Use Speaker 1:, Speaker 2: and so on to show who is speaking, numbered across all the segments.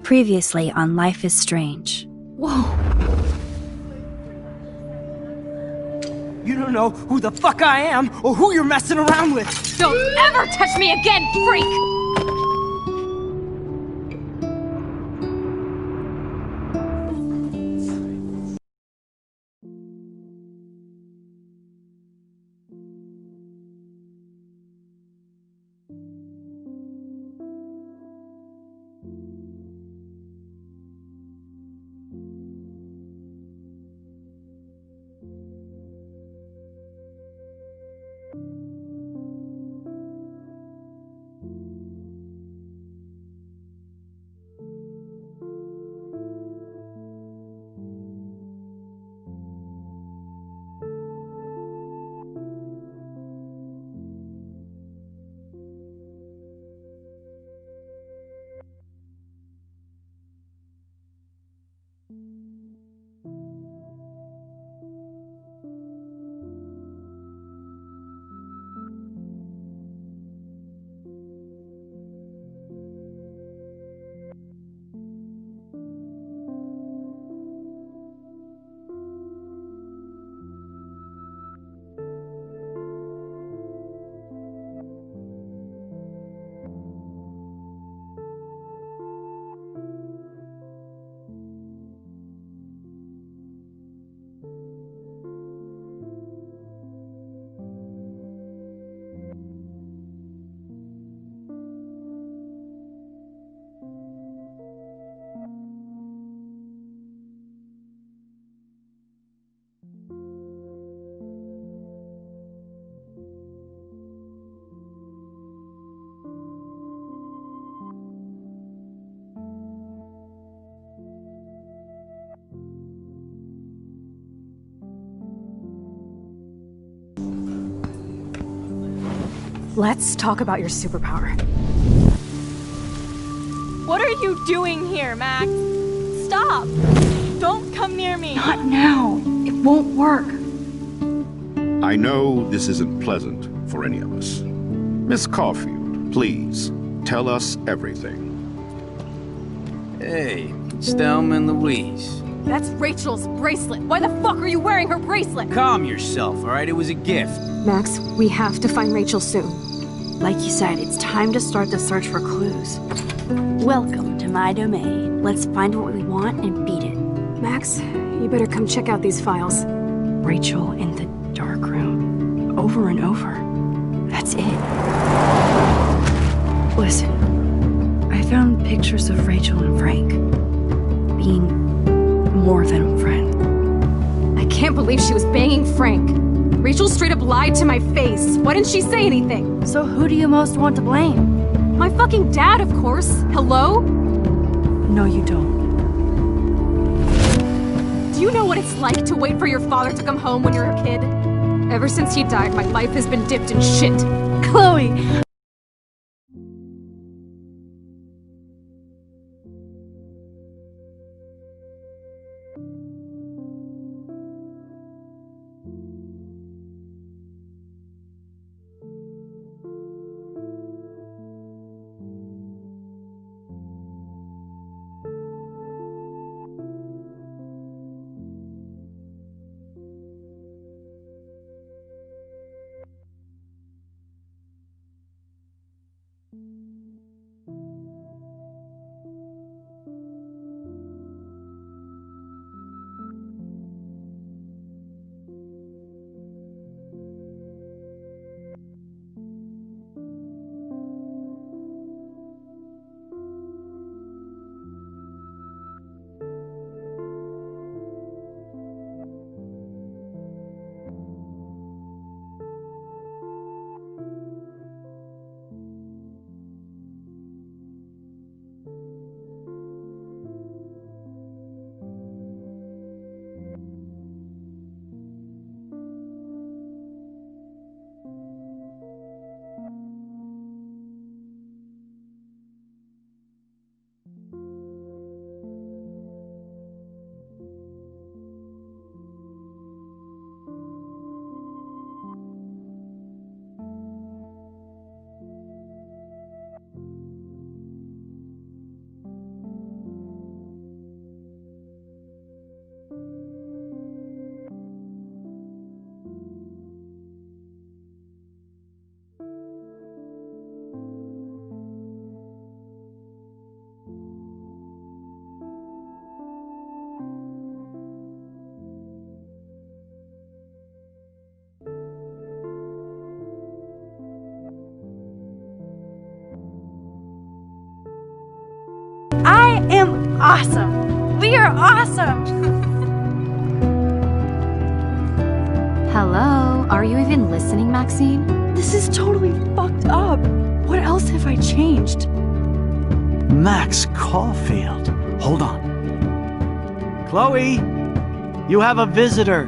Speaker 1: Previously on Life is Strange.
Speaker 2: Whoa.
Speaker 3: You don't know who the fuck I am or who you're messing around with!
Speaker 2: Don't ever touch me again, freak! Let's talk about your superpower.
Speaker 4: What are you doing here, Max? Stop! Don't come near me!
Speaker 2: Not now. It won't work.
Speaker 5: I know this isn't pleasant for any of us. Miss Caulfield, please, tell us everything.
Speaker 6: Hey, it's Thelma and Louise.
Speaker 2: That's Rachel's bracelet. Why the fuck are you wearing her bracelet?
Speaker 6: Calm yourself, alright? It was a gift.
Speaker 7: Max, we have to find Rachel soon.
Speaker 1: Like you said, it's time to start the search for clues. Welcome to my domain. Let's find what we want and beat it.
Speaker 7: Max, you better come check out these files. Rachel in the dark room. Over and over. That's it. Listen, I found pictures of Rachel and Frank being more than a friend.
Speaker 2: I can't believe she was banging Frank. Rachel straight up lied to my face. Why didn't she say anything?
Speaker 1: So who do you most want to blame?
Speaker 2: My fucking dad, of course. Hello?
Speaker 7: No, you don't.
Speaker 2: Do you know what it's like to wait for your father to come home when you're a kid? Ever since he died, my life has been dipped in shit.
Speaker 1: Chloe!
Speaker 7: awesome! We are awesome!
Speaker 2: Hello? Are you even listening, Maxine?
Speaker 7: This is totally fucked up. What else have I changed?
Speaker 8: Max Caulfield. Hold on. Chloe, you have a visitor.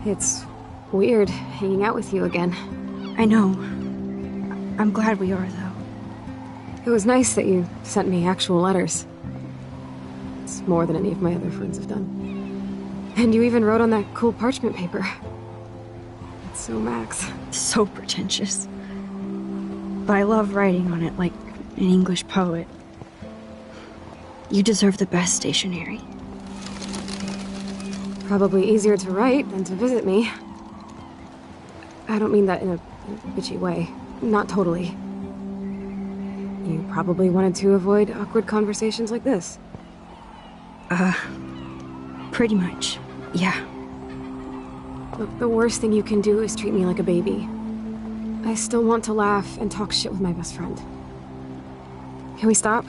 Speaker 2: It's weird hanging out with you again.
Speaker 7: I know. I'm glad we are, though.
Speaker 2: It was nice that you sent me actual letters. It's more than any of my other friends have done. And you even wrote on that cool parchment paper. It's so Max.
Speaker 7: So pretentious. But I love writing on it like an English poet. You deserve the best stationery.
Speaker 2: Probably easier to write than to visit me. I don't mean that in a bitchy way. Not totally. You probably wanted to avoid awkward conversations like this.
Speaker 7: Pretty much, yeah.
Speaker 2: Look, the worst thing you can do is treat me like a baby. I still want to laugh and talk shit with my best friend. Can we stop?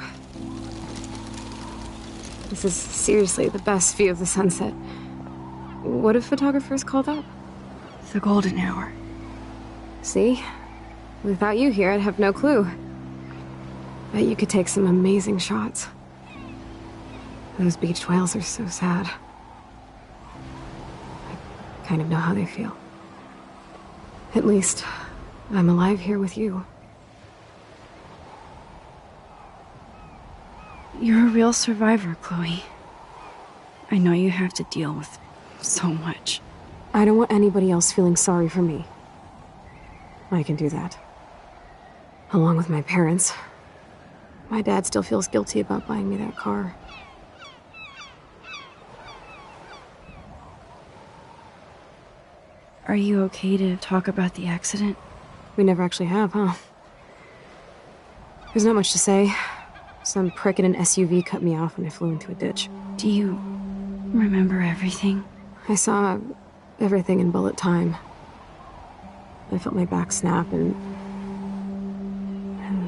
Speaker 2: This is seriously the best view of the sunset. What do photographers call that?
Speaker 7: The golden hour.
Speaker 2: See? Without you here, I'd have no clue. Bet you could take some amazing shots. Those beached whales are so sad. I kind of know how they feel. At least, I'm alive here with you.
Speaker 7: You're a real survivor, Chloe. I know you have to deal with so much.
Speaker 2: I don't want anybody else feeling sorry for me. I can do that. Along with my parents. My dad still feels guilty about buying me that car.
Speaker 7: Are you okay to talk about the accident?
Speaker 2: We never actually have, huh? There's not much to say. Some prick in an SUV cut me off when I flew into a ditch.
Speaker 7: Do you remember everything?
Speaker 2: I saw everything in bullet time. I felt my back snap, and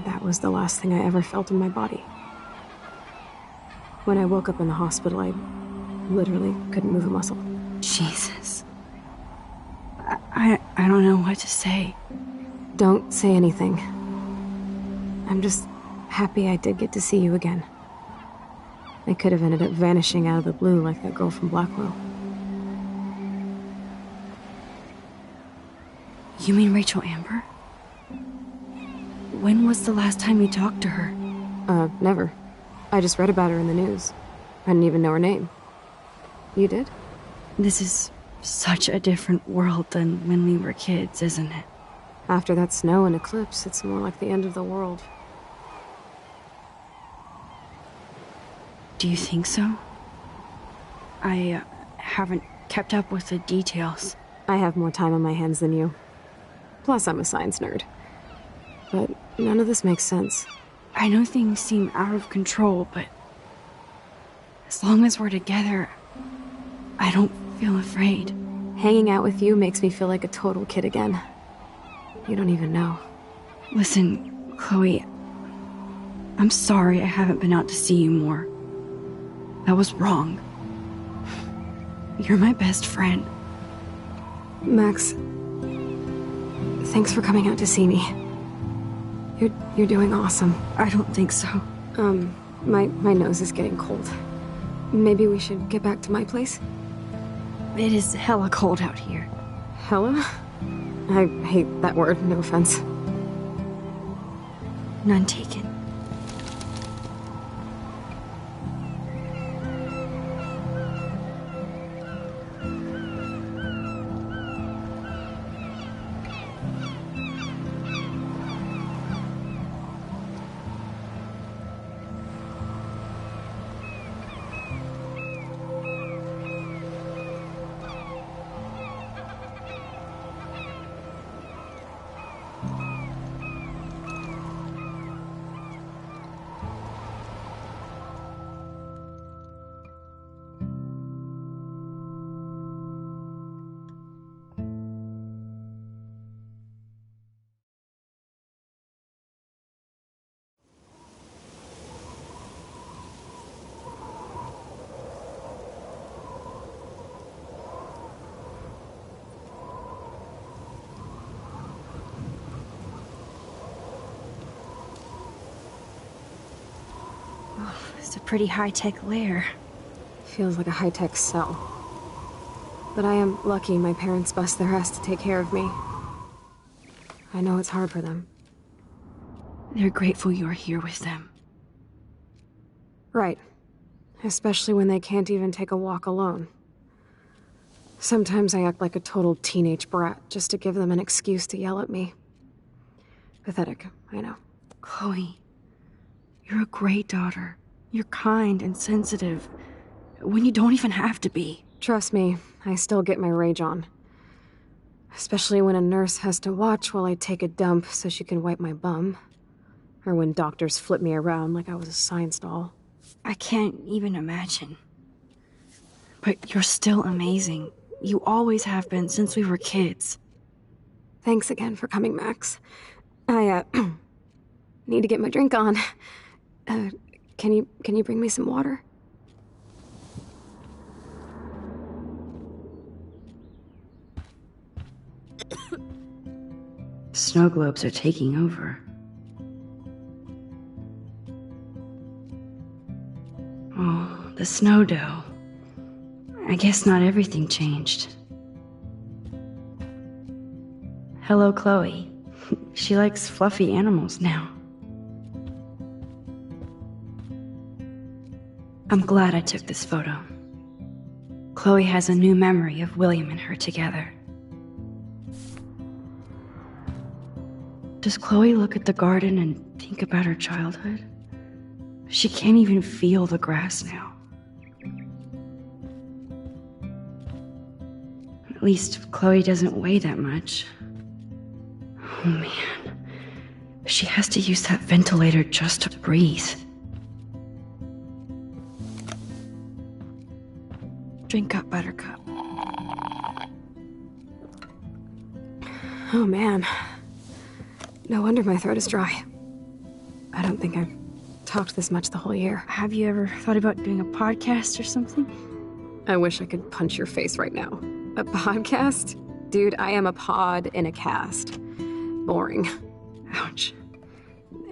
Speaker 2: that was the last thing I ever felt in my body. When I woke up in the hospital, I literally couldn't move a muscle.
Speaker 7: Jesus. I don't know what to say.
Speaker 2: Don't say anything. I'm just happy I did get to see you again. I could have ended up vanishing out of the blue like that girl from Blackwell.
Speaker 7: You mean Rachel Amber? When was the last time you talked to her?
Speaker 2: Never. I just read about her in the news. I didn't even know her name. You did?
Speaker 7: This is such a different world than when we were kids, isn't it?
Speaker 2: After that snow and eclipse, it's more like the end of the world.
Speaker 7: Do you think so? I haven't kept up with the details.
Speaker 2: I have more time on my hands than you. Plus, I'm a science nerd. But none of this makes sense.
Speaker 7: I know things seem out of control, but as long as we're together, I don't feel afraid.
Speaker 2: Hanging out with you makes me feel like a total kid again. You don't even know.
Speaker 7: Listen, Chloe, I'm sorry I haven't been out to see you more. That was wrong. You're my best friend.
Speaker 2: Max, thanks for coming out to see me. You're doing awesome.
Speaker 7: I don't think so.
Speaker 2: My nose is getting cold. Maybe we should get back to my place?
Speaker 7: It is hella cold out here.
Speaker 2: Hella? I hate that word, no offense.
Speaker 7: None taken. It's a pretty high-tech lair.
Speaker 2: Feels like a high-tech cell. But I am lucky my parents bust their ass to take care of me. I know it's hard for them.
Speaker 7: They're grateful you're here with them.
Speaker 2: Right. Especially when they can't even take a walk alone. Sometimes I act like a total teenage brat just to give them an excuse to yell at me. Pathetic, I know.
Speaker 7: Chloe, you're a great daughter. You're kind and sensitive, when you don't even have to be.
Speaker 2: Trust me, I still get my rage on. Especially when a nurse has to watch while I take a dump so she can wipe my bum. Or when doctors flip me around like I was a science doll.
Speaker 7: I can't even imagine. But you're still amazing. You always have been since we were kids.
Speaker 2: Thanks again for coming, Max. I, need to get my drink on. Can you bring me some water?
Speaker 7: Snow globes are taking over. Oh, the snow dough. I guess not everything changed. Hello, Chloe. She likes fluffy animals now. I'm glad I took this photo. Chloe has a new memory of William and her together. Does Chloe look at the garden and think about her childhood? She can't even feel the grass now. At least Chloe doesn't weigh that much. Oh man, she has to use that ventilator just to breathe. Drink up, Buttercup.
Speaker 2: Oh man. No wonder my throat is dry. I don't think I've talked this much the whole year.
Speaker 7: Have you ever thought about doing a podcast or something?
Speaker 2: I wish I could punch your face right now. A podcast? Dude, I am a pod in a cast. Boring.
Speaker 7: Ouch.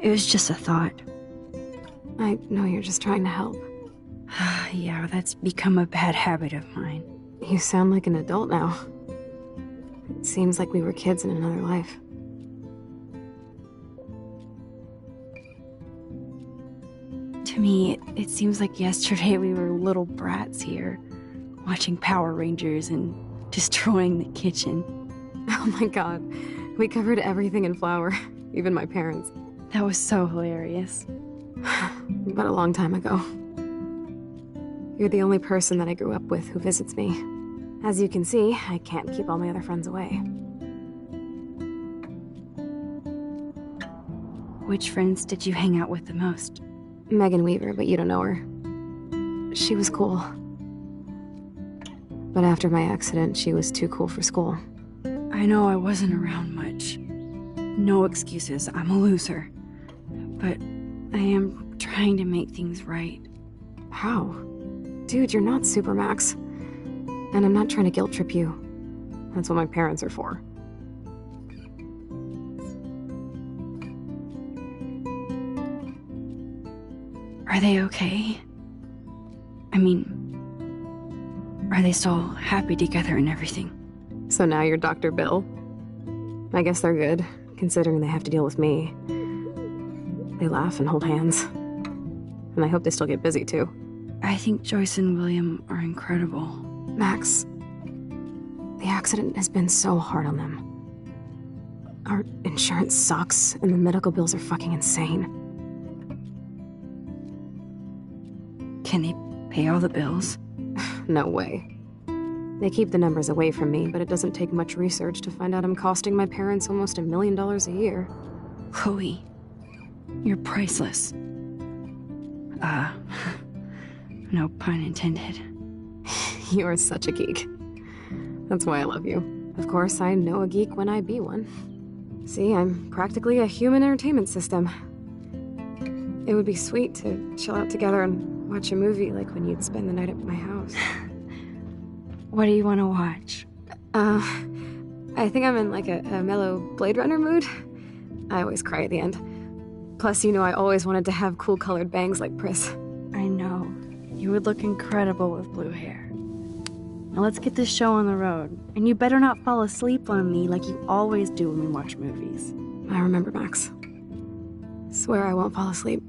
Speaker 7: It was just a thought.
Speaker 2: I know you're just trying to help.
Speaker 7: Yeah, that's become a bad habit of mine.
Speaker 2: You sound like an adult now. It seems like we were kids in another life.
Speaker 7: To me, it seems like yesterday we were little brats here, watching Power Rangers and destroying the kitchen.
Speaker 2: Oh my god. We covered everything in flour, even my parents.
Speaker 7: That was so hilarious.
Speaker 2: But a long time ago. You're the only person that I grew up with who visits me. As you can see, I can't keep all my other friends away.
Speaker 7: Which friends did you hang out with the most?
Speaker 2: Megan Weaver, but you don't know her. She was cool. But after my accident, she was too cool for school.
Speaker 7: I know I wasn't around much. No excuses, I'm a loser. But I am trying to make things right.
Speaker 2: How? Dude, you're not Supermax. And I'm not trying to guilt trip you. That's what my parents are for.
Speaker 7: Are they okay? I mean, are they still happy together and everything?
Speaker 2: So now you're Dr. Bill? I guess they're good, considering they have to deal with me. They laugh and hold hands. And I hope they still get busy, too.
Speaker 7: I think Joyce and William are incredible.
Speaker 2: Max, the accident has been so hard on them. Our insurance sucks, and the medical bills are fucking insane.
Speaker 7: Can they pay all the bills?
Speaker 2: No way. They keep the numbers away from me, but it doesn't take much research to find out I'm costing my parents almost $1 million a year.
Speaker 7: Chloe, you're priceless. No pun intended.
Speaker 2: You are such a geek. That's why I love you. Of course, I know a geek when I be one. See, I'm practically a human entertainment system. It would be sweet to chill out together and watch a movie like when you'd spend the night at my house.
Speaker 7: What do you want to watch?
Speaker 2: I think I'm in like a mellow Blade Runner mood. I always cry at the end. Plus, you know I always wanted to have cool colored bangs like Pris.
Speaker 7: I know. You would look incredible with blue hair. Now let's get this show on the road. And you better not fall asleep on me like you always do when we watch movies.
Speaker 2: I remember, Max. Swear I won't fall asleep.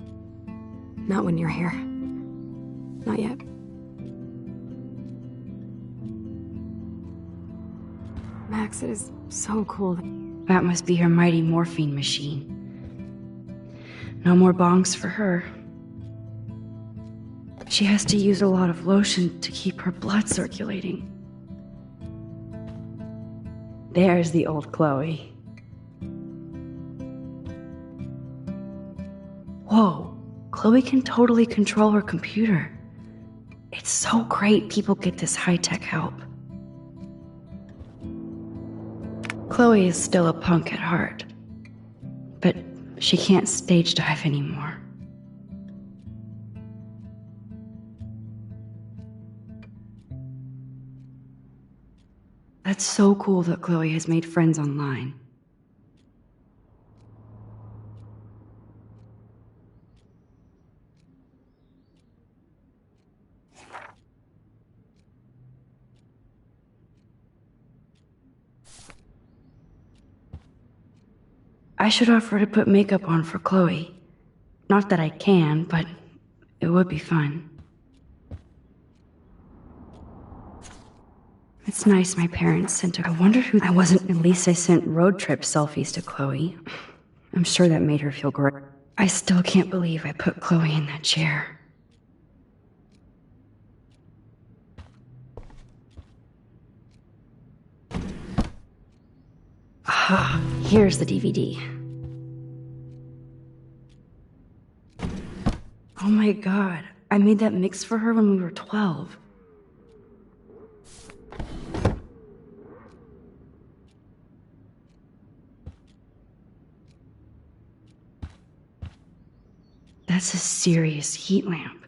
Speaker 2: Not when you're here. Not yet. Max, it is so cool.
Speaker 7: That must be her mighty morphine machine. No more bongs for her. She has to use a lot of lotion to keep her blood circulating. There's the old Chloe. Whoa, Chloe can totally control her computer. It's so great people get this high-tech help. Chloe is still a punk at heart, but she can't stage dive anymore. That's so cool that Chloe has made friends online. I should offer to put makeup on for Chloe. Not that I can, but it would be fun. It's nice my parents sent her. I wonder who. I wasn't. At least I sent road trip selfies to Chloe. I'm sure that made her feel great. I still can't believe I put Chloe in that chair. Ah, here's the DVD. Oh my god, I made that mix for her when we were 12. That's a serious heat lamp.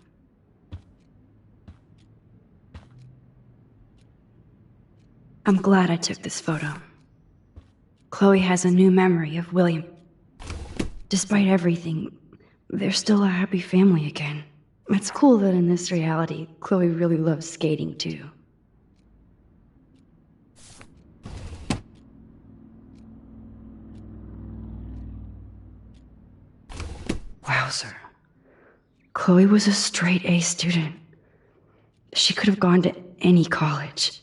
Speaker 7: I'm glad I took this photo. Chloe has a new memory of William. Despite everything, they're still a happy family again. It's cool that in this reality, Chloe really loves skating too. Wowzer. Chloe was a straight A student. She could have gone to any college.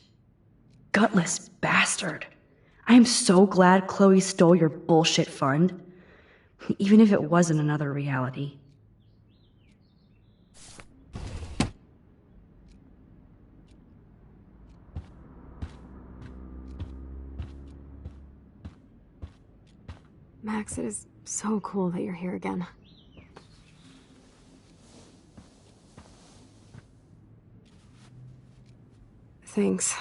Speaker 7: Gutless bastard. I am so glad Chloe stole your bullshit fund. Even if it wasn't another reality.
Speaker 2: Max, it is so cool that you're here again. Thanks.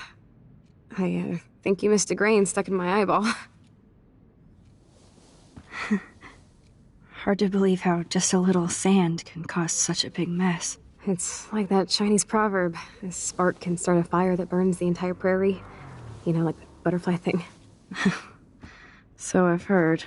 Speaker 2: I think you missed a grain stuck in my eyeball.
Speaker 7: Hard to believe how just a little sand can cause such a big mess.
Speaker 2: It's like that Chinese proverb. A spark can start a fire that burns the entire prairie. You know, like the butterfly thing.
Speaker 7: So I've heard.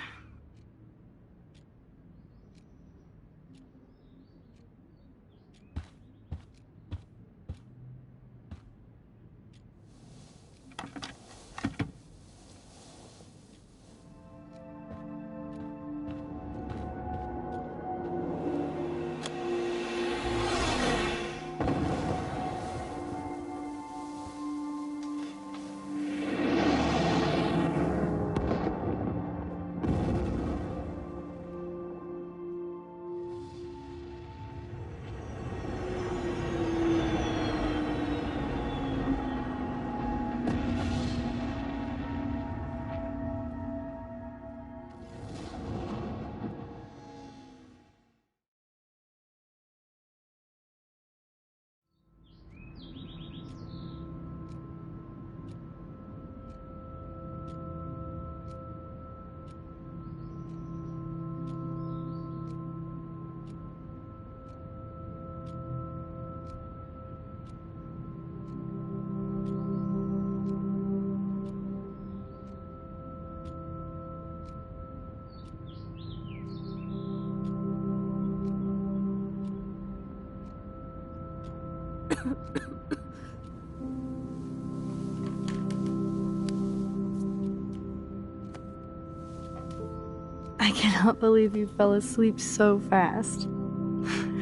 Speaker 7: I cannot believe you fell asleep so fast.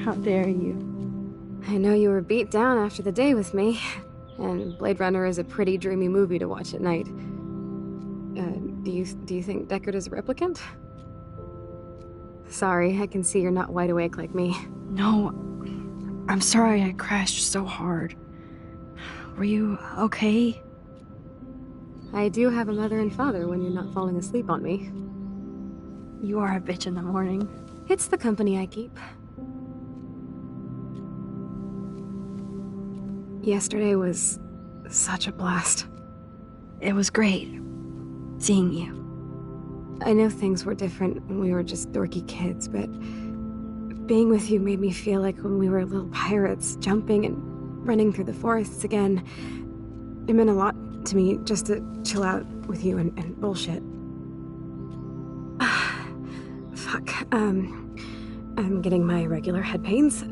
Speaker 7: How dare you?
Speaker 2: I know you were beat down after the day with me, and Blade Runner is a pretty dreamy movie to watch at night. Do you think Deckard is a replicant? Sorry, I can see you're not wide awake like me.
Speaker 7: No, I'm sorry I crashed so hard. Were you okay?
Speaker 2: I do have a mother and father when you're not falling asleep on me.
Speaker 7: You are a bitch in the morning.
Speaker 2: It's the company I keep. Yesterday was such a blast.
Speaker 7: It was great seeing you.
Speaker 2: I know things were different when we were just dorky kids, but being with you made me feel like when we were little pirates, jumping and running through the forests again. It meant a lot to me just to chill out with you and bullshit. Fuck, I'm getting my regular head pains.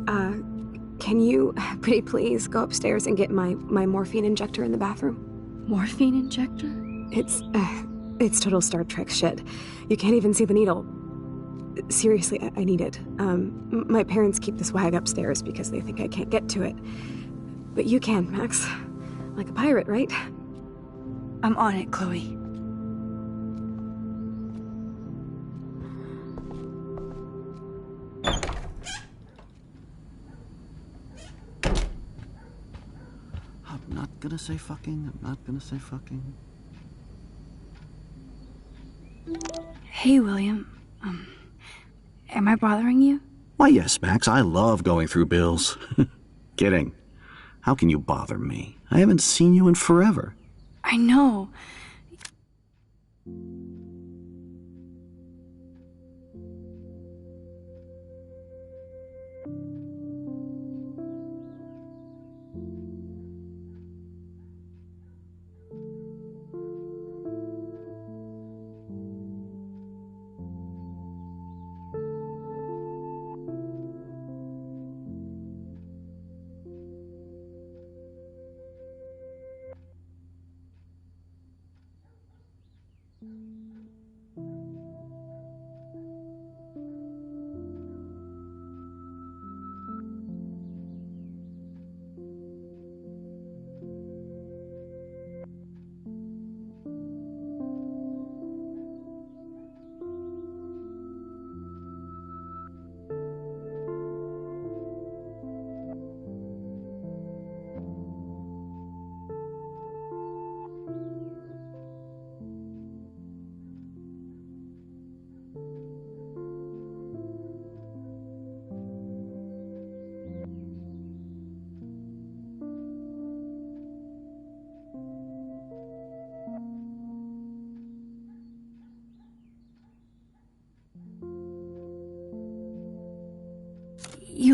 Speaker 2: Can you, pretty please, go upstairs and get my morphine injector in the bathroom?
Speaker 7: Morphine injector?
Speaker 2: It's total Star Trek shit. You can't even see the needle. Seriously, I need it. My parents keep the swag upstairs because they think I can't get to it. But you can, Max. Like a pirate, right?
Speaker 7: I'm on it, Chloe.
Speaker 8: I'm not gonna say fucking. I'm not gonna say fucking.
Speaker 7: Hey, William. Am I bothering you?
Speaker 8: Why, yes, Max. I love going through bills. Kidding. How can you bother me? I haven't seen you in forever.
Speaker 7: I know.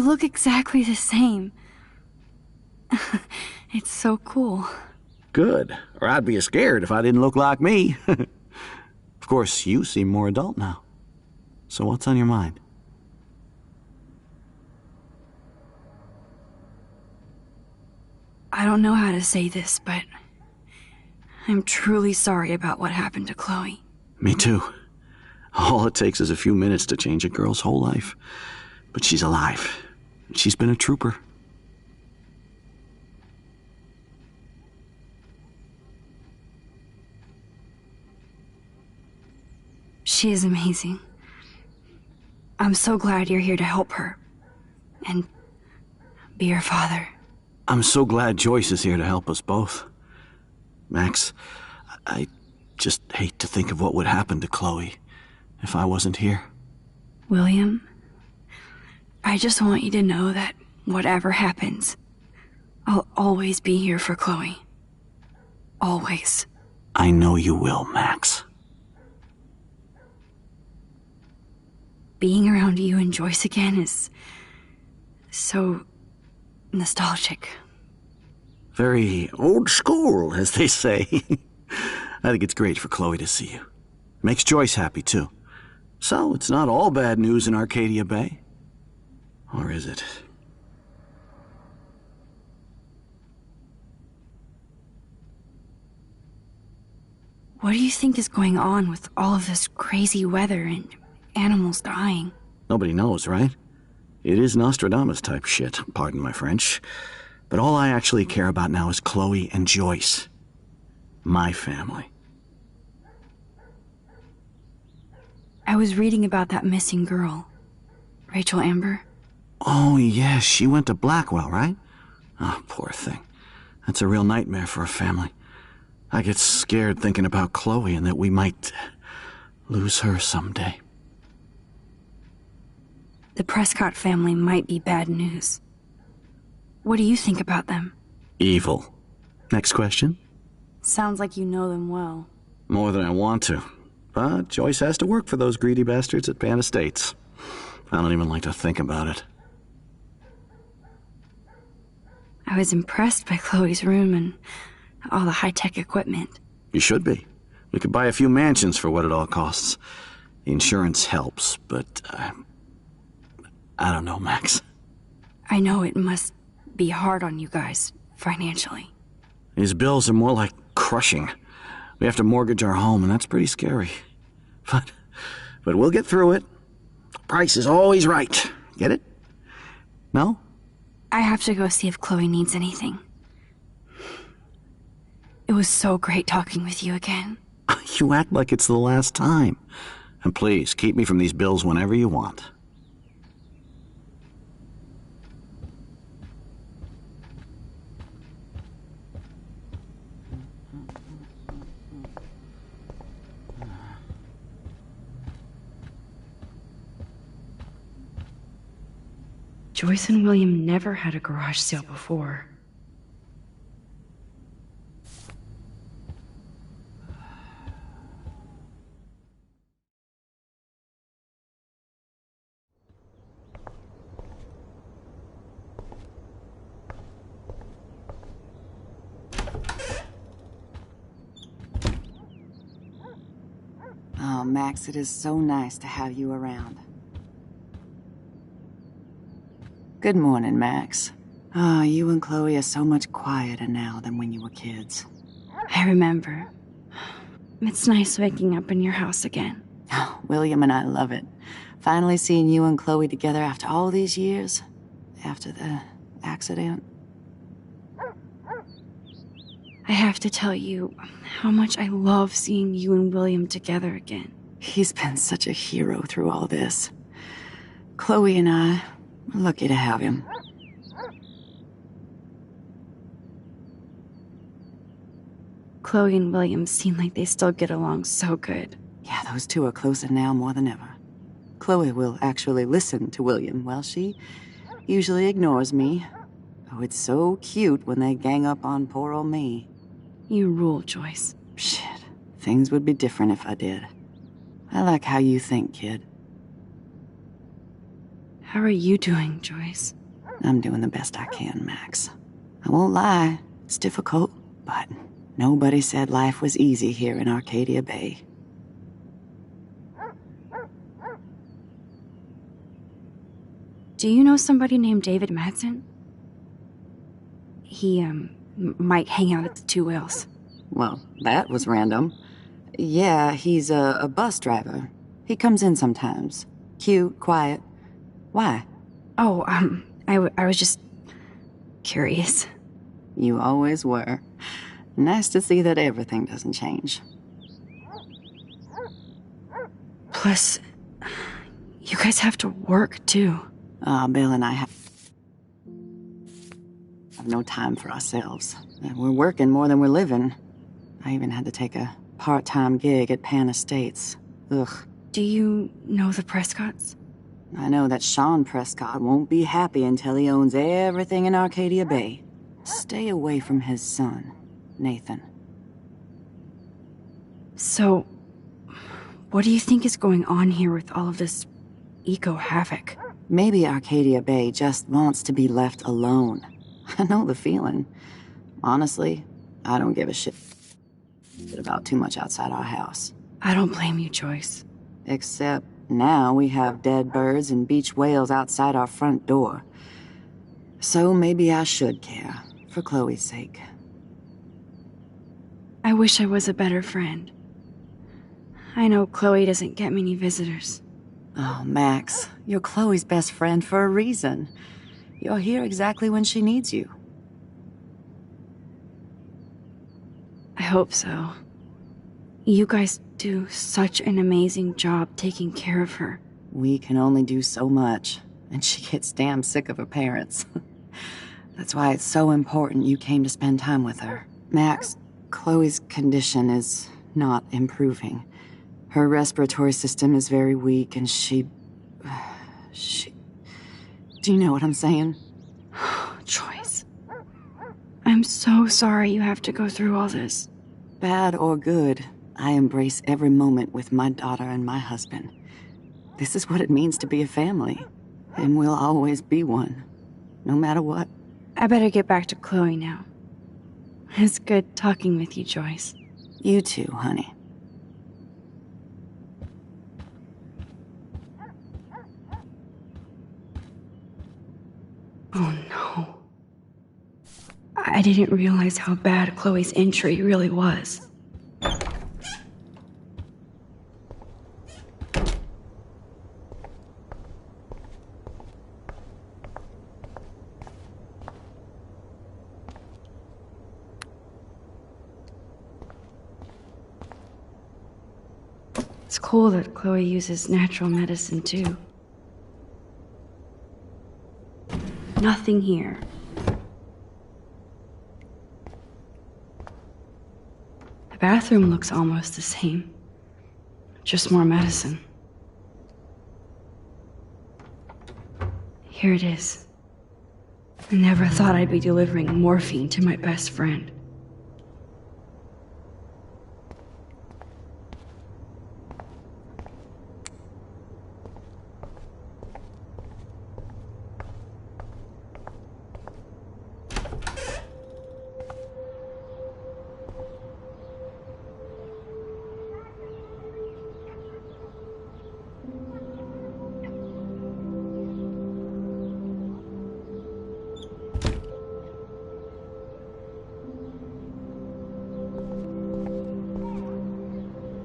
Speaker 1: look exactly the same. It's so cool.
Speaker 8: Good. Or I'd be scared if I didn't look like me. Of course, you seem more adult now. So what's on your mind?
Speaker 1: I don't know how to say this, but I'm truly sorry about what happened to Chloe.
Speaker 8: Me too. All it takes is a few minutes to change a girl's whole life. But she's alive. She's been a trooper.
Speaker 1: She is amazing. I'm so glad you're here to help her. And be her father.
Speaker 8: I'm so glad Joyce is here to help us both. Max, I just hate to think of what would happen to Chloe if I wasn't here.
Speaker 1: William, I just want you to know that whatever happens, I'll always be here for Chloe. Always.
Speaker 8: I know you will, Max.
Speaker 1: Being around you and Joyce again is so nostalgic.
Speaker 8: Very old school, as they say. I think it's great for Chloe to see you. Makes Joyce happy, too. So, it's not all bad news in Arcadia Bay. Or is it?
Speaker 1: What do you think is going on with all of this crazy weather and animals dying?
Speaker 8: Nobody knows, right? It is Nostradamus-type shit, pardon my French. But all I actually care about now is Chloe and Joyce. My family.
Speaker 1: I was reading about that missing girl, Rachel Amber.
Speaker 8: Oh, yeah, she went to Blackwell, right? Oh, poor thing. That's a real nightmare for a family. I get scared thinking about Chloe and that we might lose her someday.
Speaker 1: The Prescott family might be bad news. What do you think about them?
Speaker 8: Evil. Next question?
Speaker 1: Sounds like you know them well.
Speaker 8: More than I want to. But Joyce has to work for those greedy bastards at Pan Estates. I don't even like to think about it.
Speaker 1: I was impressed by Chloe's room and all the high-tech equipment.
Speaker 8: You should be. We could buy a few mansions for what it all costs. The insurance helps, but I don't know, Max.
Speaker 1: I know it must be hard on you guys, financially.
Speaker 8: These bills are more like crushing. We have to mortgage our home, and that's pretty scary. But we'll get through it. Price is always right. Get it? No?
Speaker 1: I have to go see if Chloe needs anything. It was so great talking with you again.
Speaker 8: You act like it's the last time. And please, keep me from these bills whenever you want.
Speaker 7: Joyce and William never had a garage sale before.
Speaker 9: Oh, Max, it is so nice to have you around. Good morning, Max. Ah, you and Chloe are so much quieter now than when you were kids.
Speaker 1: I remember. It's nice waking up in your house again.
Speaker 9: Oh, William and I love it. Finally seeing you and Chloe together after all these years. After the accident.
Speaker 1: I have to tell you how much I love seeing you and William together again.
Speaker 9: He's been such a hero through all this. Chloe and I are lucky to have him.
Speaker 1: Chloe and William seem like they still get along so good.
Speaker 9: Yeah, those two are closer now more than ever. Chloe will actually listen to William, while she usually ignores me. Oh, it's so cute when they gang up on poor old me.
Speaker 1: You rule, Joyce.
Speaker 9: Shit, things would be different if I did. I like how you think, kid.
Speaker 7: How are you doing, Joyce?
Speaker 9: I'm doing the best I can, Max. I won't lie, it's difficult, but nobody said life was easy here in Arcadia Bay.
Speaker 7: Do you know somebody named David Madsen? He, might hang out at the Two Whales.
Speaker 9: Well, that was random. Yeah, he's a bus driver. He comes in sometimes. Cute, quiet. Why?
Speaker 7: Oh, I was just curious.
Speaker 9: You always were. Nice to see that everything doesn't change.
Speaker 7: Plus, you guys have to work, too.
Speaker 9: Bill and I have no time for ourselves. We're working more than we're living. I even had to take a part-time gig at Pan Estates. Ugh.
Speaker 7: Do you know the Prescotts?
Speaker 9: I know that Sean Prescott won't be happy until he owns everything in Arcadia Bay. Stay away from his son, Nathan.
Speaker 7: So, what do you think is going on here with all of this eco-havoc?
Speaker 9: Maybe Arcadia Bay just wants to be left alone. I know the feeling. Honestly, I don't give a shit about too much outside our house.
Speaker 7: I don't blame you, Joyce.
Speaker 9: Except now we have dead birds and beach whales outside our front door. So maybe I should care, for Chloe's sake.
Speaker 7: I wish I was a better friend. I know Chloe doesn't get many visitors.
Speaker 9: Oh, Max, you're Chloe's best friend for a reason. You're here exactly when she needs you.
Speaker 7: I hope so. You guys do such an amazing job taking care of her.
Speaker 9: We can only do so much, and she gets damn sick of her parents. That's why it's so important you came to spend time with her. Max, Chloe's condition is not improving. Her respiratory system is very weak, and she... Do you know what I'm saying?
Speaker 7: Joyce. I'm so sorry you have to go through all this.
Speaker 9: Bad or good, I embrace every moment with my daughter and my husband. This is what it means to be a family, and we'll always be one, no matter what.
Speaker 7: I better get back to Chloe now. It's good talking with you, Joyce.
Speaker 9: You too, honey.
Speaker 7: Oh no. I didn't realize how bad Chloe's injury really was. It's cool that Chloe uses natural medicine too. Nothing here. The bathroom looks almost the same. Just more medicine. Here it is. I never thought I'd be delivering morphine to my best friend.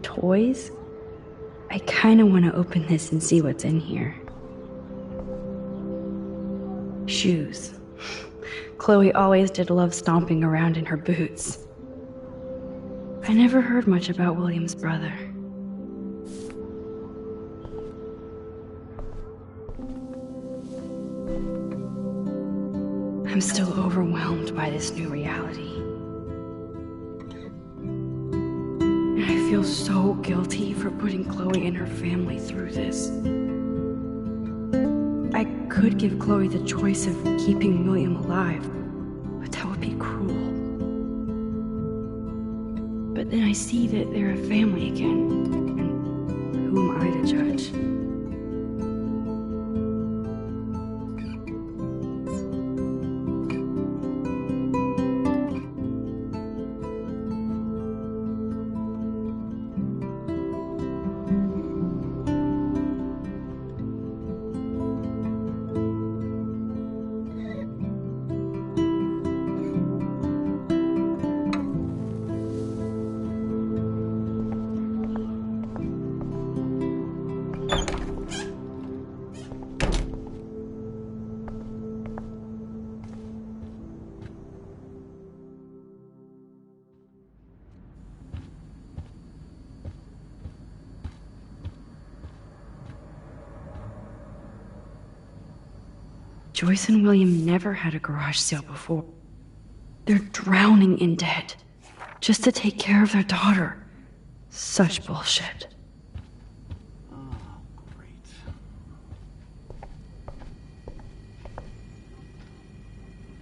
Speaker 7: Toys? I kinda wanna open this and see what's in here. Shoes. Chloe always did love stomping around in her boots. I never heard much about William's brother. I'm still overwhelmed by this new reality. I feel so guilty for putting Chloe and her family through this. I could give Chloe the choice of keeping William alive, but that would be cruel. But then I see that they're a family again, and who am I to judge? Joyce and William never had a garage sale before. They're drowning in debt just to take care of their daughter. Such bullshit.
Speaker 8: Oh, great.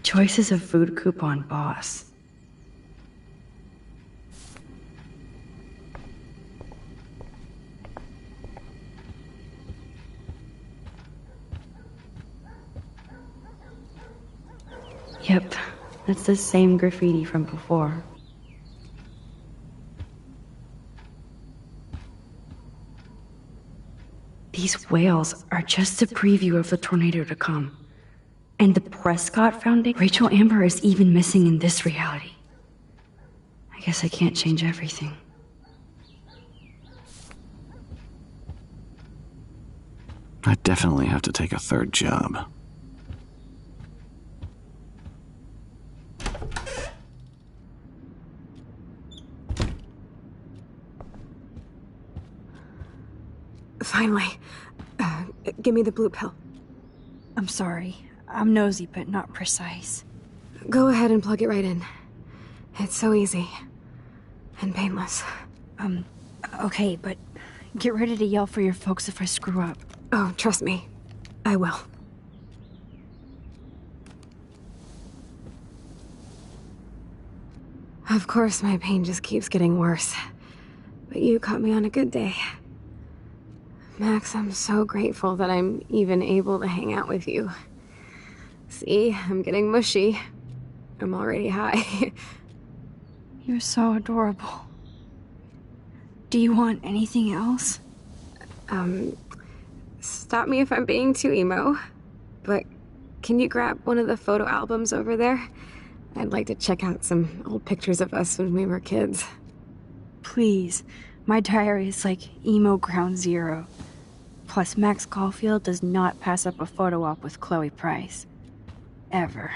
Speaker 7: Joyce is a food coupon boss. Yep, that's the same graffiti from before. These whales are just a preview of the tornado to come. And the Prescott Foundation? Rachel Amber is even missing in this reality. I guess I can't change everything.
Speaker 8: I definitely have to take a third job.
Speaker 2: Finally. Give me the blue pill.
Speaker 1: I'm sorry. I'm nosy, but not precise.
Speaker 2: Go ahead and plug it right in. It's so easy. And painless.
Speaker 1: Okay, but get ready to yell for your folks if I screw up.
Speaker 2: Oh, trust me. I will. Of course, my pain just keeps getting worse. But you caught me on a good day. Max, I'm so grateful that I'm even able to hang out with you. See, I'm getting mushy. I'm already high.
Speaker 1: You're so adorable. Do you want anything else?
Speaker 2: Stop me if I'm being too emo, but can you grab one of the photo albums over there? I'd like to check out some old pictures of us when we were kids.
Speaker 1: Please. My diary is like emo ground zero. Plus, Max Caulfield does not pass up a photo op with Chloe Price. Ever.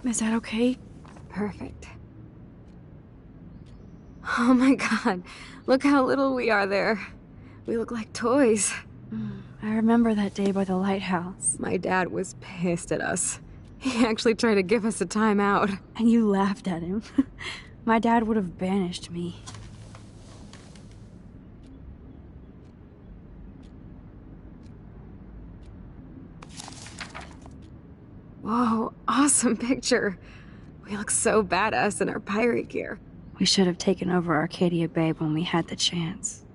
Speaker 1: Is that okay?
Speaker 2: Perfect. Oh my god, look how little we are there. We look like toys.
Speaker 1: I remember that day by the lighthouse.
Speaker 2: My dad was pissed at us. He actually tried to give us a timeout.
Speaker 1: And you laughed at him. My dad would have banished me.
Speaker 2: Whoa, awesome picture. We look so badass in our pirate gear.
Speaker 1: We should have taken over Arcadia Bay when we had the chance.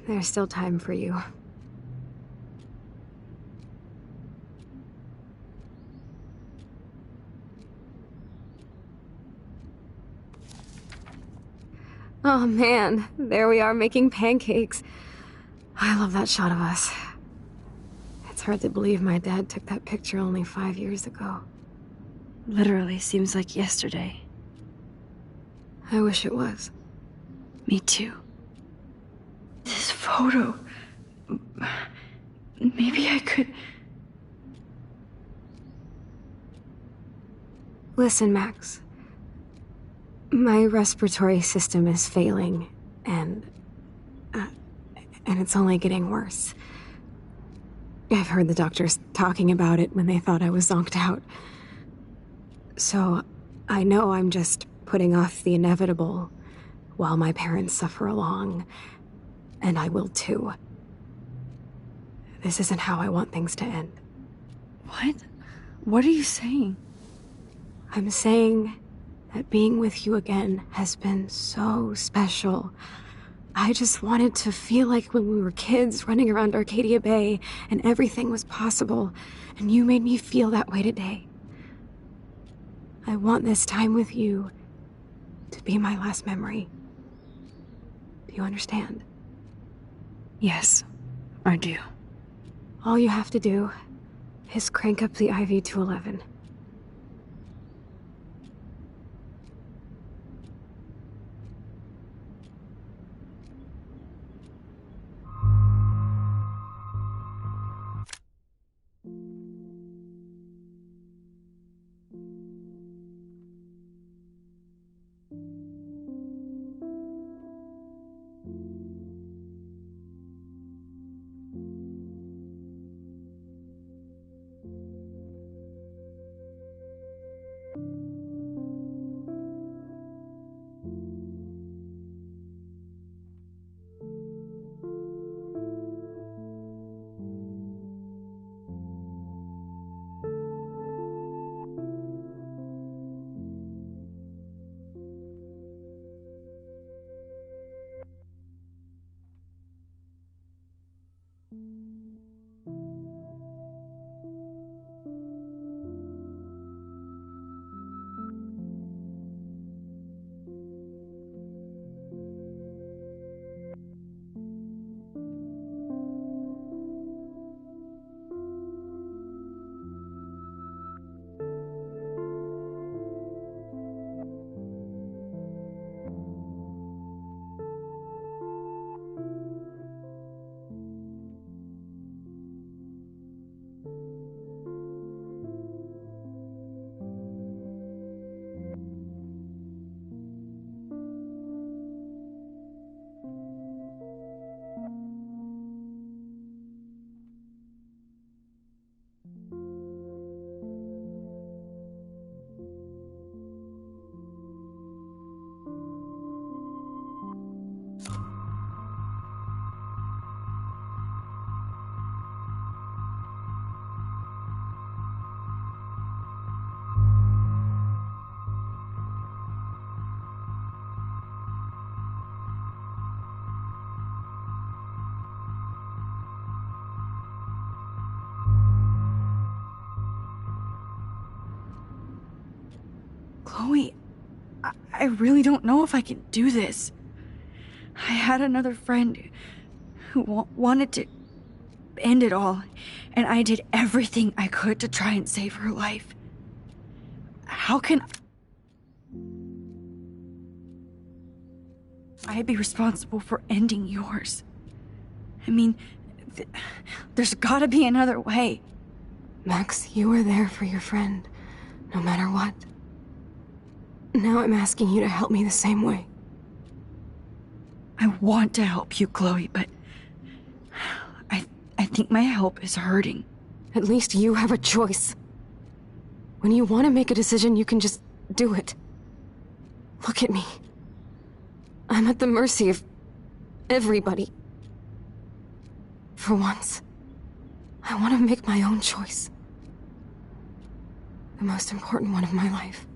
Speaker 2: There's still time for you. Oh man, there we are making pancakes. I love that shot of us. It's hard to believe my dad took that picture only 5 years ago.
Speaker 1: Literally seems like yesterday.
Speaker 2: I wish it was.
Speaker 1: Me too.
Speaker 7: This photo... Maybe I could...
Speaker 2: Listen, Max. My respiratory system is failing, and it's only getting worse. I've heard the doctors talking about it when they thought I was zonked out. So, I know I'm just putting off the inevitable while my parents suffer along, and I will too. This isn't how I want things to end.
Speaker 1: What? What are you saying?
Speaker 2: I'm saying that being with you again has been so special. I just wanted to feel like when we were kids running around Arcadia Bay and everything was possible, and you made me feel that way today. I want this time with you to be my last memory. Do you understand?
Speaker 1: Yes, I do.
Speaker 2: All you have to do is crank up the IV to 11.
Speaker 7: Chloe, I really don't know if I can do this. I had another friend who wanted to end it all, and I did everything I could to try and save her life. How can I be responsible for ending yours? I mean, there's gotta be another way.
Speaker 2: Max, you were there for your friend, no matter what. Now I'm asking you to help me the same way.
Speaker 7: I want to help you, Chloe, but I think my help is hurting.
Speaker 2: At least you have a choice. When you want to make a decision, you can just do it. Look at me. I'm at the mercy of everybody. For once, I want to make my own choice. The most important one of my life.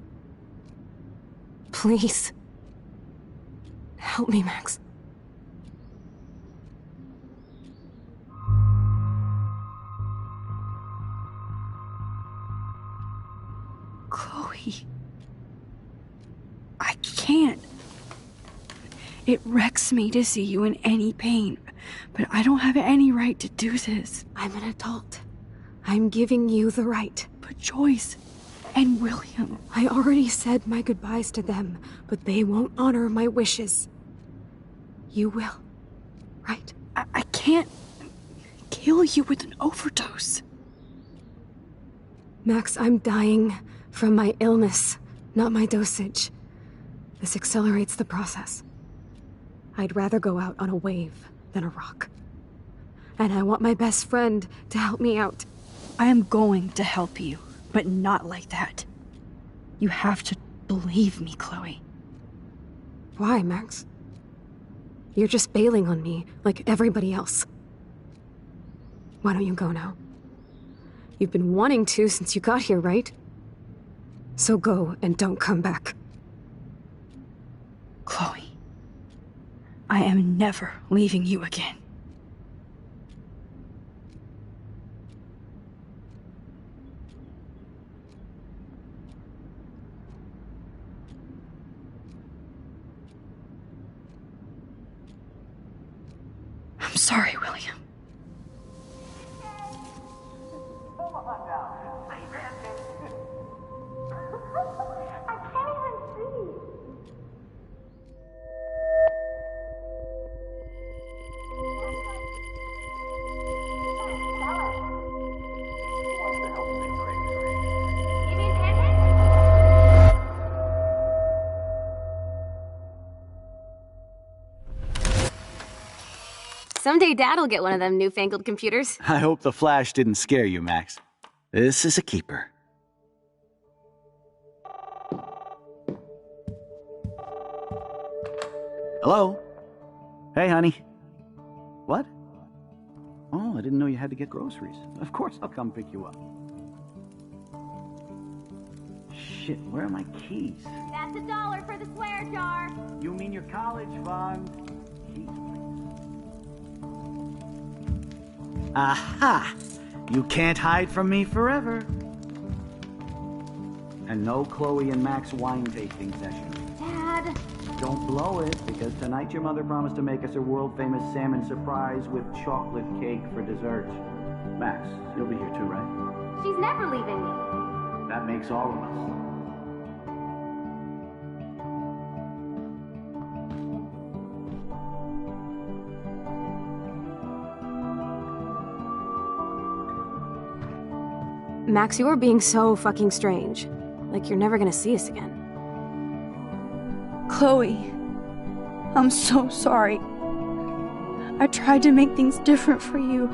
Speaker 2: Please. Help me, Max.
Speaker 7: Chloe. I can't. It wrecks me to see you in any pain, but I don't have any right to do this.
Speaker 2: I'm an adult. I'm giving you the right.
Speaker 7: But Joyce and William...
Speaker 2: I already said my goodbyes to them, but they won't honor my wishes. You will, right?
Speaker 7: I can't kill you with an overdose.
Speaker 2: Max, I'm dying from my illness, not my dosage. This accelerates the process. I'd rather go out on a wave than a rock. And I want my best friend to help me out.
Speaker 7: I am going to help you, but not like that. You have to believe me, Chloe.
Speaker 2: Why, Max? You're just bailing on me like everybody else. Why don't you go now? You've been wanting to since you got here, right? So go and don't come back.
Speaker 7: Chloe, I am never leaving you again. I'm sorry, William.
Speaker 2: Someday Dad'll get one of them newfangled computers.
Speaker 8: I hope the flash didn't scare you, Max. This is a keeper. Hello? Hey, honey. What? Oh, I didn't know you had to get groceries. Of course I'll come pick you up. Shit, where are my keys?
Speaker 10: That's $1 for the swear jar.
Speaker 8: You mean your college fund? Keys, please. Aha! You can't hide from me forever. And no Chloe and Max wine tasting session.
Speaker 10: Dad.
Speaker 8: Don't blow it, because tonight your mother promised to make us a world-famous salmon surprise with chocolate cake for dessert. Max, you'll be here too, right?
Speaker 10: She's never leaving me.
Speaker 8: That makes all of us.
Speaker 2: Max, you're being so fucking strange. Like you're never gonna see us again.
Speaker 7: Chloe, I'm so sorry. I tried to make things different for you.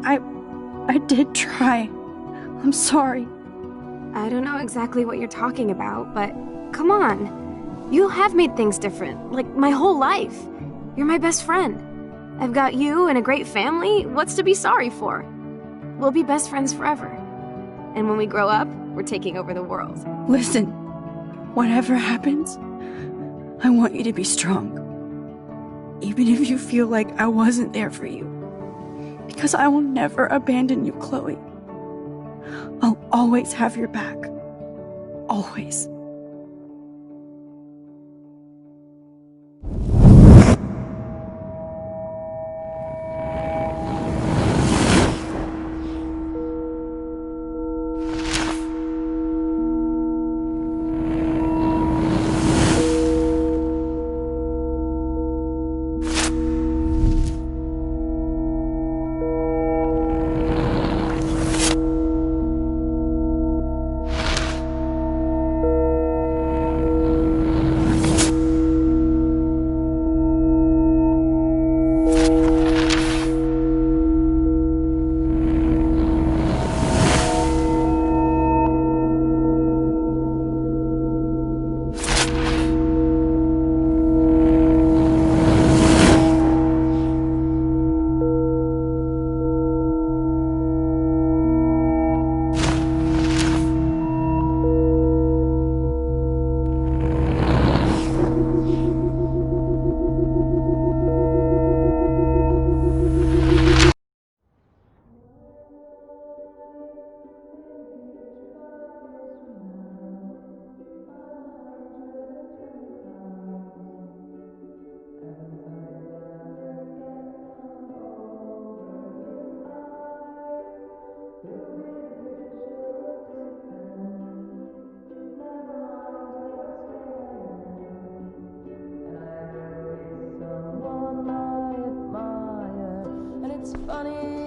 Speaker 7: I did try. I'm sorry.
Speaker 2: I don't know exactly what you're talking about, but come on. You have made things different, like my whole life. You're my best friend. I've got you and a great family. What's to be sorry for? We'll be best friends forever. And when we grow up, we're taking over the world.
Speaker 7: Listen, whatever happens, I want you to be strong. Even if you feel like I wasn't there for you. Because I will never abandon you, Chloe. I'll always have your back. Always.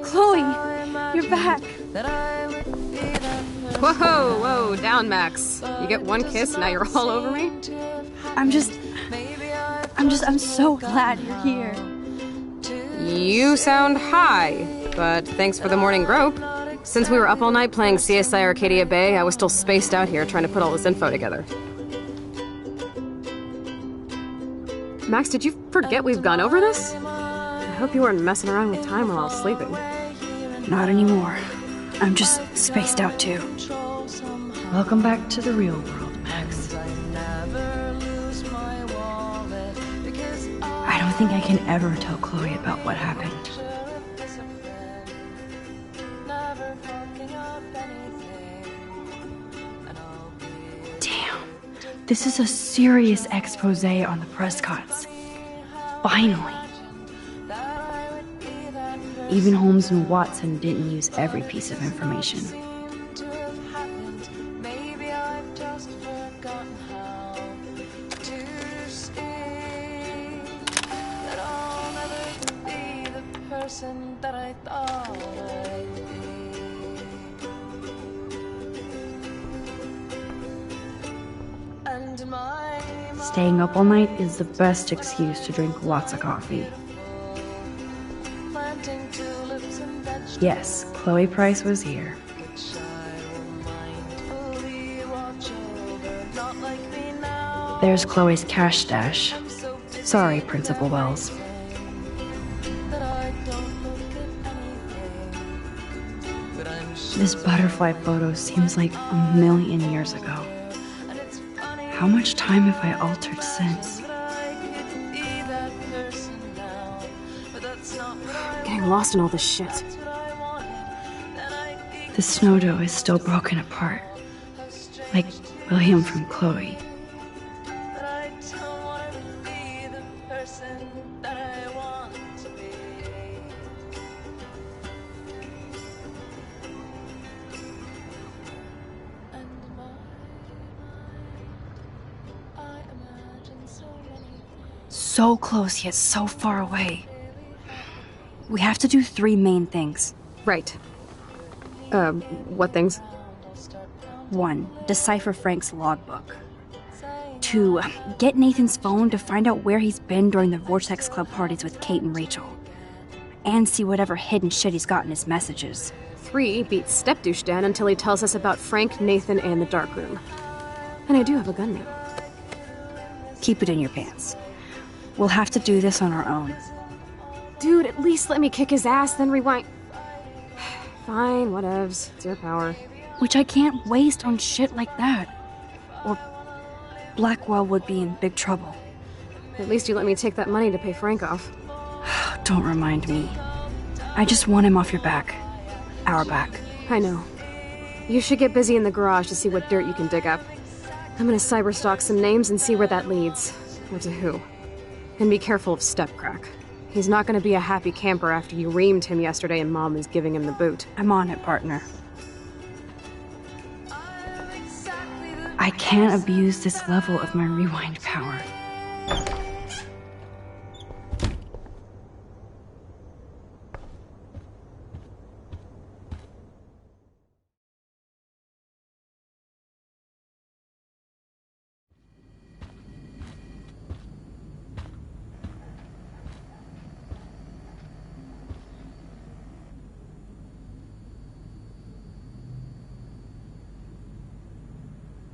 Speaker 7: Chloe, you're back.
Speaker 2: Whoa, down, Max. You get one kiss, now you're all over me?
Speaker 7: I'm so glad you're here.
Speaker 2: You sound high, but thanks for the morning grope. Since we were up all night playing CSI Arcadia Bay, I was still spaced out here trying to put all this info together. Max, did you forget we've gone over this? I hope you weren't messing around with time while I was sleeping.
Speaker 7: Not anymore. I'm just spaced out too. Welcome back to the real world, Max. I don't think I can ever tell Chloe about what happened. Damn. This is a serious expose on the Prescotts. Finally. Even Holmes and Watson didn't use every piece of information. Staying up all night is the best excuse to drink lots of coffee. Yes, Chloe Price was here. There's Chloe's cash stash. Sorry, Principal Wells. This butterfly photo seems like a million years ago. How much time have I altered since?
Speaker 2: Getting lost in all this shit.
Speaker 7: The snow dough is still broken apart. Like William from Chloe. So close yet so far away. We have to do 3 main things.
Speaker 2: Right. What things?
Speaker 1: 1. Decipher Frank's logbook. 2. Get Nathan's phone to find out where he's been during the Vortex Club parties with Kate and Rachel. And see whatever hidden shit he's got in his messages.
Speaker 2: 3. Beat Stepdouche down until he tells us about Frank, Nathan, and the dark room. And I do have a gun now.
Speaker 1: Keep it in your pants. We'll have to do this on our own.
Speaker 2: Dude, at least let me kick his ass, then rewind. Fine, whatevs. It's your power.
Speaker 1: Which I can't waste on shit like that. Or Blackwell would be in big trouble.
Speaker 2: At least you let me take that money to pay Frank off.
Speaker 1: Don't remind me. I just want him off your back. Our back.
Speaker 2: I know. You should get busy in the garage to see what dirt you can dig up. I'm gonna cyberstalk some names and see where that leads. Or to who. And be careful of Stepcrack. He's not gonna be a happy camper after you reamed him yesterday and Mom is giving him the boot.
Speaker 1: I'm on it, partner. I can't abuse this level of my rewind power.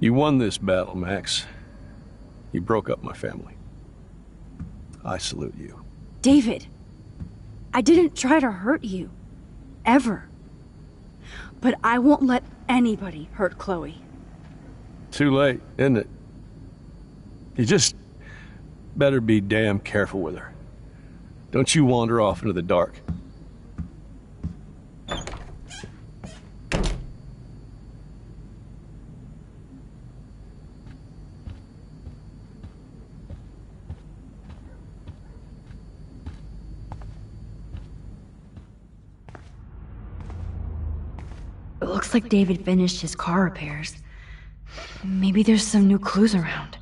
Speaker 11: You won this battle, Max. You broke up my family. I salute you.
Speaker 1: David, I didn't try to hurt you. Ever. But I won't let anybody hurt Chloe.
Speaker 11: Too late, isn't it? You just better be damn careful with her. Don't you wander off into the dark.
Speaker 1: It looks like David finished his car repairs. Maybe there's some new clues around.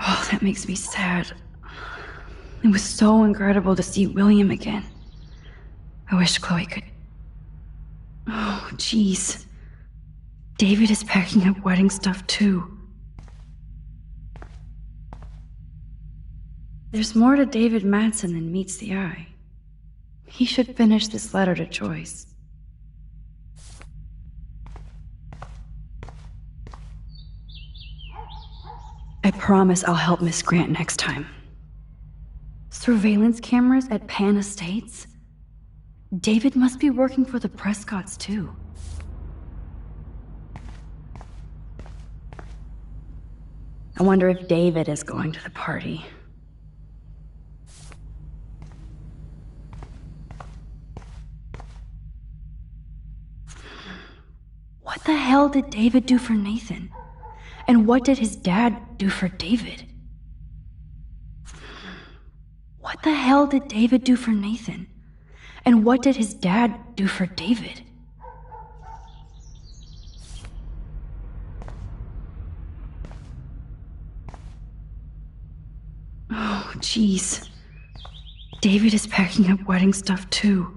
Speaker 1: Oh, that makes me sad. It was so incredible to see William again. I wish Chloe could... Oh, jeez. David is packing up wedding stuff, too. There's more to David Madsen than meets the eye. He should finish this letter to Joyce. I promise I'll help Miss Grant next time. Surveillance cameras at Pan Estates? David must be working for the Prescotts, too. I wonder if David is going to the party. What the hell did David do for Nathan? And what did his dad do for David? What the hell did David do for Nathan? And what did his dad do for David? Oh, jeez. David is packing up wedding stuff, too.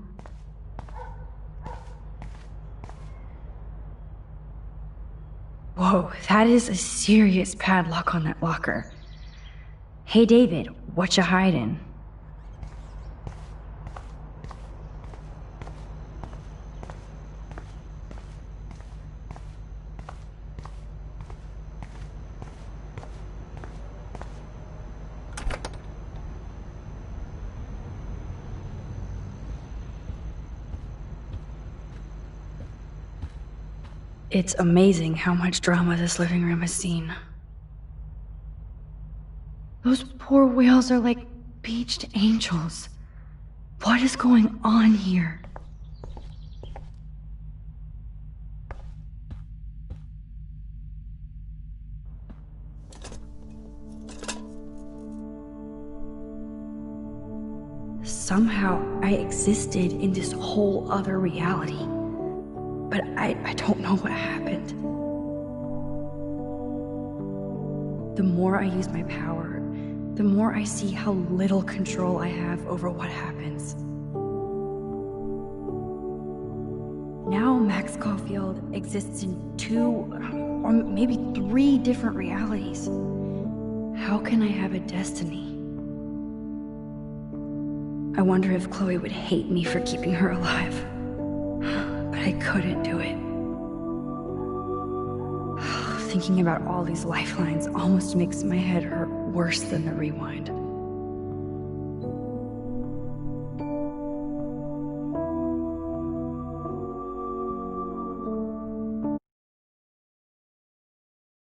Speaker 1: Whoa, that is a serious padlock on that locker. Hey, David, what you hiding? It's amazing how much drama this living room has seen. Those poor whales are like beached angels. What is going on here? Somehow I existed in this whole other reality. But I don't know what happened. The more I use my power, the more I see how little control I have over what happens. Now Max Caulfield exists in 2 or maybe 3 different realities. How can I have a destiny? I wonder if Chloe would hate me for keeping her alive. But I couldn't do it. Thinking about all these lifelines almost makes my head hurt worse than the rewind.